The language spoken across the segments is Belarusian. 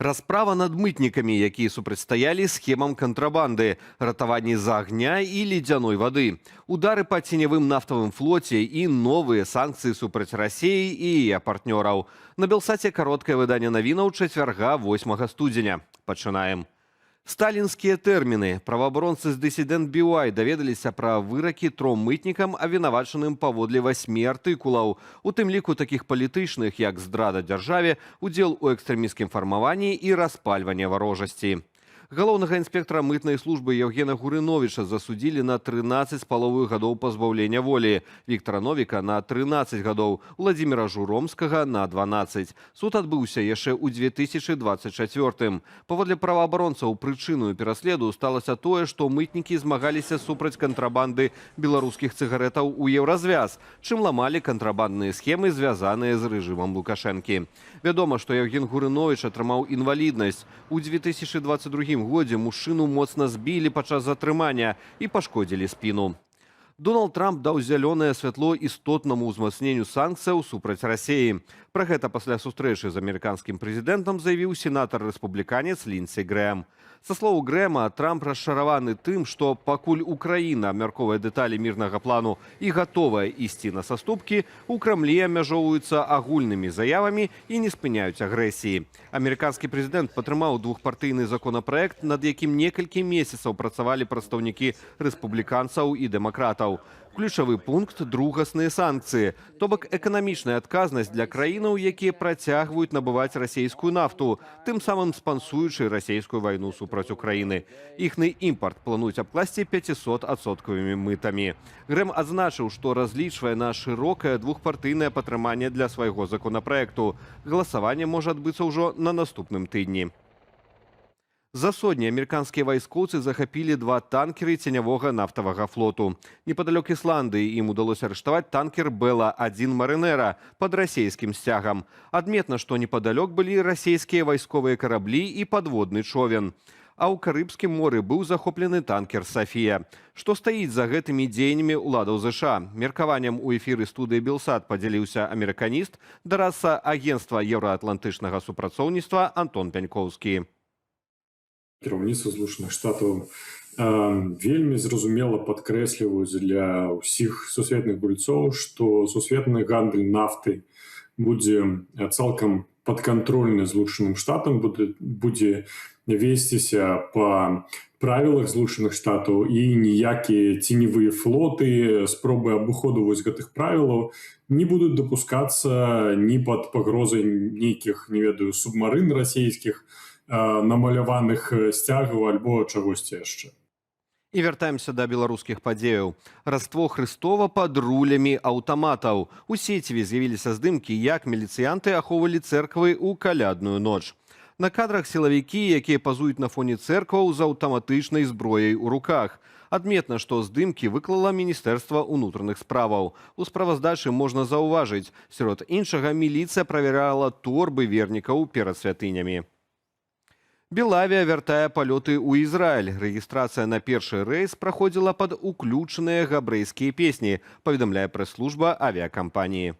Расправа над мытнікамі, якія супрацьстаялі схемам кантрабанды, ратаванні з агня і ледзяной вады, удары па ценявым нафтавым флоце і новыя санкцыі супраць Расіі і яе партнёраў. На Белсаце кароткае выданне навінаў чацвярга 8 студзеня. Пачынаем. Сталінскія тэрміны. Праваабаронцы з дысідэнт BY даведаліся пра выракі тром мытнікам, абвінавачаным паводле 8 артыкулаў, у тым ліку такіх палітычных, як здрада дзяржаве, удзел у экстрэмісцкім фармаванні і распальванне варожасці. Галоўнага інспектара мытнай службы Евгена Гурыновіча засудзілі на 13,5 гадоў пазбаўлення волі, Віктара Новіка на 13 гадоў, Владзіміра Журомскага на 12. Суд адбыўся яшчэ ў 2024. Паводле праваабаронцаў, прычыною пераследу сталася тое, што мытнікі змагаліся супраць кантрабанды беларускіх цыгарэтаў у еўразвяз, чым ламалі кантрабандныя схемы, звязаныя з рэжымам Лукашэнкі. Вядома, што Евген Гурыновіч атрымаў інваліднасць. У 2022 годзе мужчыну моцна збілі падчас затрымання і пашкодзілі спіну. Дональд Трамп даў зялёнае святло істотнаму ўзмацненню санкцыяў супраць Расіі. Пра гэта пасля сустрэчы з амерыканскім прэзідэнтам заявіў сенатар-рэспубліканец Ліндсі Грэм. Са словаў Грэма, Трамп расчараваны тым, што пакуль Украіна абмяркоўвае дэталі мірнага плану і гатовая ісці на саступкі, у Крамлі абмяжоўваюцца агульнымі заявамі і не спыняюць агрэсіі. Амерыканскі прэзідэнт падтрымаў двухпартыйны законапраект, над якім некалькі месяцаў працавалі прадстаўнікі рэспубліканцаў і дэмакратаў. Ключавы пункт – другасныя санкцыі, то бок эканамічная адказнасць для краінаў, якія працягваюць набываць расійскую нафту, тым самым спансуючы расійскую вайну супраць Украіны. Іхны імпарт плануюць абкласці 500% мытамі. Грэм адзначыў, што разлічвае на шырокае двухпартыйнае падтрыманне для свайго законапраекту. Галасаванне можа адбыцца ўжо на наступным тыдні. За сотні амерыканскія вайскоўцы захапілі 2 танкеры ценявога нафтавага флоту. Непадалёк Ісландыі ім удалося арыштаваць танкер Бела-1 Марынера пад расійскім сцягам. Адметна, што непадалёк былі расійскія вайсковыя караблі і падводны човен. А ў Карыбскім моры быў захоплены танкер «Сафія». Што стаіць за гэтымі дзеяннямі ўладаў ЗША? Меркаваннем у эфіры студыі «Белсат» падзяліўся амерыканіст, дарадца агенцтва еўраатлантычнага супрацоўніцтва Антон Пянькоўскі. Кіраўніцтва Злучаных Штатаў вельмі зразумела падкрэсліваюць для ўсіх сусветных гульцоў, што сусветны гандаль нафты будзе цалкам падкантрольны Злучаным Штатам, будзе весціся па правілах Злучаных Штатаў, і ніякія ценевыя флоты, спробы абыходу гэтых правілаў не будуць дапускацца ні пад пагрозай нейкіх, не ведаю, субмарын расійскіх, намаляваных сцягаў альбо чагосьці яшчэ. І вяртаемся да беларускіх падзеяў. Раство Хрыстова пад рулямі аўтаматаў. У сеціве з'явіліся здымкі, як міліцыянты ахоўвалі цэрквы ў калядную ноч. На кадрах сілавікі, якія пазуюць на фоне цэркваў з аўтаматычнай зброяй у руках. Адметна, што здымкі выклала Міністэрства ўнутраных справаў. У справаздачы можна заўважыць, сярод іншага міліцыя правярала торбы вернікаў перад святынямі. Белавія вяртае палёты ў Ізраіль. Рэгістрацыя на першы рэйс праходзіла пад уключаныя габрэйскія песні, паведамляе прэс-служба авіякампаніі.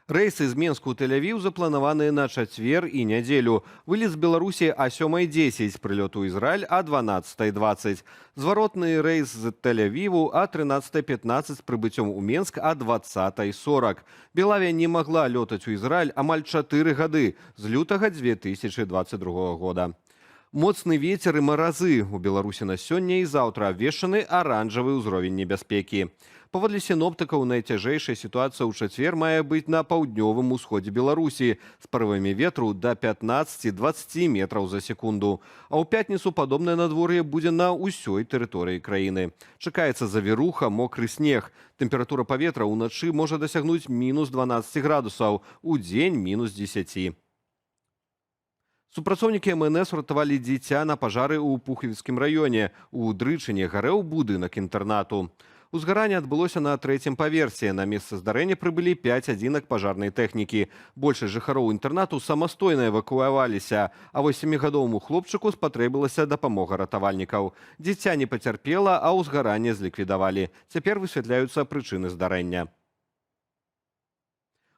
Рэйсы з Менску ў Тель-Авіў запланаваныя на чацвер і нядзелю. Вылет з Беларусі о 7:10, прылёт у Ізраіль о 12:20. Зваротны рэйс з Тель-Авіву о 13:15 з прыбыццём у Менск о 20:40. Белавія не магла лётаць у Ізраіль амаль 4 гады, з лютага 2022 года. Моцны вецер і маразы. У Беларусі на сёння і заўтра абвешчаны аранжавы ўзровень небяспекі. Паводле сіноптыкаў, найцяжэйшая сітуацыя ў чацвер мае быць на паўднёвым усходзе Беларусі з парывамі ветру да 15-20 метраў за секунду. А ў пятніцу падобнае надвор'е будзе на ўсёй тэрыторыі краіны. Чакаецца завіруха, мокры снег. Тэмпература паветра ўначы можа дасягнуць мінус 12 градусаў, удзень мінус 10. Супрацоўнікі МНС уратавалі дзіця на пажары ў Пухавіцкім раёне. У Дрычыне гарэў будынак інтэрнату. Узгаранне адбылося на 3-м паверсе. На месца здарэння прыбылі 5 адзінак пажарнай тэхнікі. Большасць жыхароў інтэрнату самастойна эвакуаваліся, а вось 7гадоваму хлопчыку спатрэбілася дапамога ратавальнікаў. Дзіця не пацярпела, а ўзгаранне зліквідавалі. Цяпер высвятляюцца прычыны здарэння.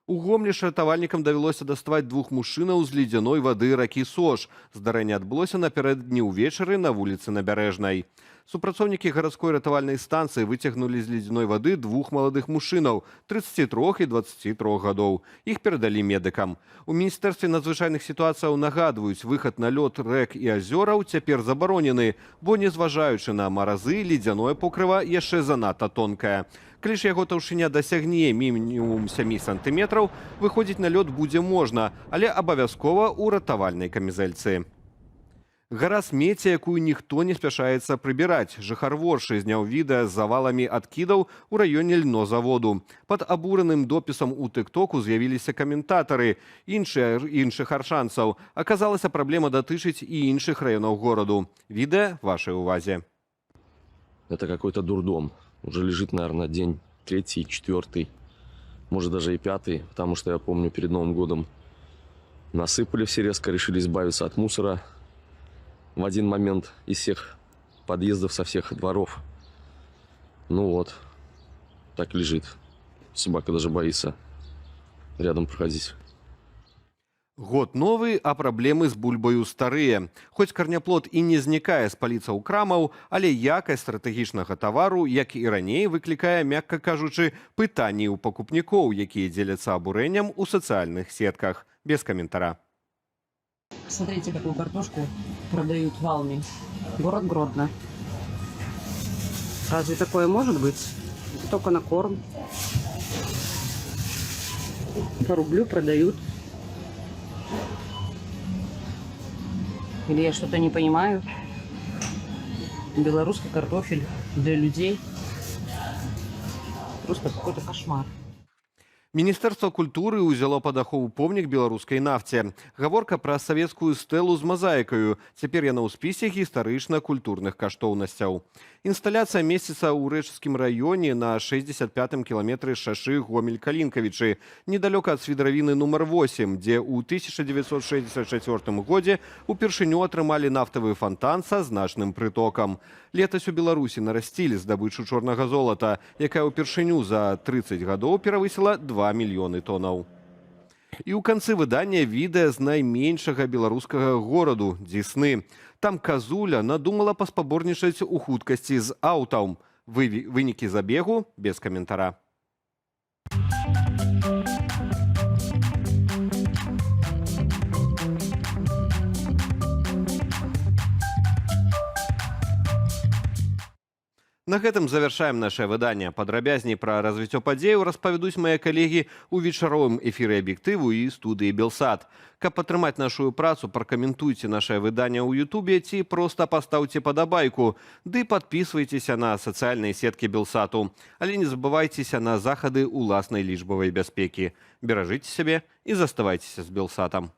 У Гомлі ратавальнікам давялося даставаць 2 мужчынаў з ледзяной вады ракі Сош. Здарэнне адбылося напярэдадні ўвечары на вуліцы Набярэжнай. Супрацоўнікі гарадской ратавальнай станцыі выцягнулі з ледзяной вады 2 маладых мужчынаў 33 і 23 гадоў. Іх перадалі медыкам. У міністэрстве надзвычайных сітуацыяў нагадваюць, выхад на лёд рэк і азёраў цяпер забаронены, бо, незважаючы на маразы, ледзяное покрыва яшчэ занадта тонкае. Калі ж яго таўшыня дасягне мінімум 7 сантыметраў, выходзіць на лёд будзе можна, але абавязкова ў ратавальнай камізэльцы. Гара смецця, якую ніхто не спяшаецца прыбіраць. Жыхар Воршы зняў відэа з заваламі адкідаў у раёне льнозаводу. Пад абураным допісам у тык-току з'явіліся каментатары іншых аршанцаў. Аказалася, праблема датычыць і іншых раёнаў гораду. Відэа вашай увазе. Это какой-то дурдом. Уже лежит, наверное, день 3-й, 4-й, может даже и 5-й, потому что я помню, перед Новым годом насыпали все резко, решили избавиться от мусора в один момент из всех подъездов, со всех дворов. Ну вот, так лежит. Собака даже боится рядом проходить. Год новы, а праблемы з бульбаю старыя. Хоць карняплод і не знікае з паліцаў крамаў, але якасць стратэгічнага тавару, як і раней, выклікае, мякка кажучы, пытанні ў пакупнікоў, якія дзеляцца абурэннем у сацыяльных сетках. Без комментара. Смотрите, какую картошку продают в Алме. Город Гродно. Разве такое может быть? Только на корм. По рублю продают. Или я что-то не понимаю? Белорусский картофель для людей. Просто какой-то кошмар. Міністэрства культуры ўзяло пад ахову помнік беларускай нафце. Гаворка пра савецкую стэлу з мазаікаю. Цяпер яна ў спісе гістарычна-культурных каштоўнасцяў. Інсталяцыя месціцца ў рэчыцкім раёне на 65-м кіламетры шашы Гомель-Калінкавічы, недалёка ад свідравіны нумар 8, дзе ў 1964 годзе упершыню атрымалі нафтавы фантан са значным прытокам. Летась у Беларусі нарасцілі здабычу чорнага золата, якая ўпершыню за 30 гадоў перавысіла 2 мільёны тонаў. І ў канцы выдання відэа з найменшага беларускага гораду – Дзесны. Там казуля надумала паспаборнічаць у хуткасці з аўтам. Вынікі забегу без каментара. На гэтым завяршаем нашае выданне. Падрабязней пра развіццё падзеяў распавядуць мае калегі ў вечаровым эфіры аб'ектыву і студыі Белсат. Каб падтрымаць нашу працу, пракаментуйце нашае выданне ў Ютубе ці проста пастаўце падабайку. Ды падпісвайцеся на сацыяльныя сеткі Белсату. Але не забывайцеся на захады ўласнай лічбавай бяспекі. Беражыце сябе і заставайцеся з Белсатам.